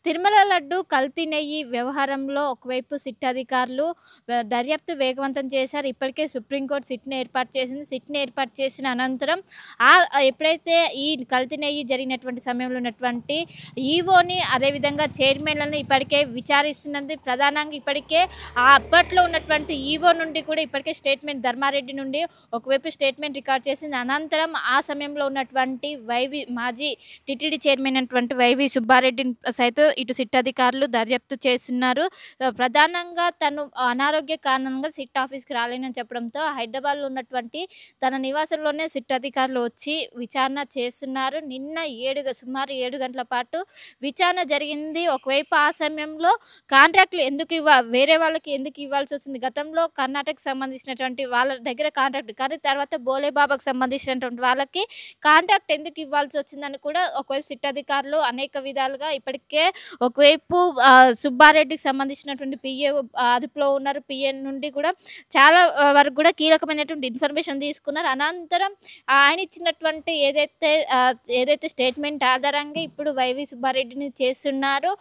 తిరుమల లడ్డు కల్తీ నెయ్యి వ్యవహారంలో ఒకవైపు సిట్ అధికారులు దర్యాప్తు వేగవంతం చేశారు. ఇప్పటికే సుప్రీంకోర్టు సిట్‌ని ఏర్పాటు చేసింది. సిట్‌ని ఏర్పాటు చేసిన అనంతరం ఎప్పుడైతే ఈ కల్తీ నెయ్యి జరిగినటువంటి సమయంలో ఉన్నటువంటి ఈవోని అదేవిధంగా చైర్మన్‌లను ఇప్పటికే విచారిస్తున్నది. ప్రధానంగా ఇప్పటికే అప్పట్లో ఉన్నటువంటి ఈవో నుండి కూడా ఇప్పటికే స్టేట్మెంట్ ధర్మారెడ్డి నుండి ఒకవైపు స్టేట్మెంట్ రికార్డ్ చేసింది. అనంతరం ఆ సమయంలో ఉన్నటువంటి మాజీ టీటీడీ చైర్మన్ అయినటువంటి వైవి సుబ్బారెడ్డిని సైతం ఇటు సిట్ అధికారులు దర్యాప్తు చేస్తున్నారు. ప్రధానంగా తను అనారోగ్య కారణంగా సిట్ ఆఫీస్‌కి రాలేనని చెప్పడంతో హైదరాబాద్‌లో ఉన్నటువంటి తన నివాసంలోనే సిట్ అధికారులు వచ్చి విచారణ చేస్తున్నారు. నిన్న సుమారు 7 గంటల పాటు విచారణ జరిగింది. ఒకవైపు ఆ సమయంలో కాంట్రాక్ట్‌లు వేరే వాళ్ళకి ఎందుకు ఇవ్వాల్సొచ్చింది? గతంలో కర్ణాటకకి సంబంధించినటువంటి వాళ్ళ దగ్గర కాంట్రాక్ట్ కానీ తర్వాత భోలేబాబాకు సంబంధించినటువంటి వాళ్ళకి కాంట్రాక్ట్ ఎందుకు ఇవ్వాల్సొచ్చిందని కూడా ఒకవైపు సిట్ అధికారులు అనేక విధాలుగా ఇప్పటికే ఒకవైపు సుబ్బారెడ్డికి సంబంధించినటువంటి పిఏ అదుపులో ఉన్నారు. పిఏ నుండి కూడా చాలా వరకు కూడా కీలకమైనటువంటి ఇన్ఫర్మేషన్ తీసుకున్నారు. అనంతరం ఆయన ఇచ్చినటువంటి ఏదైతే స్టేట్మెంట్ ఆధారంగా ఇప్పుడు వైవి సుబ్బారెడ్డిని చేస్తున్నారు.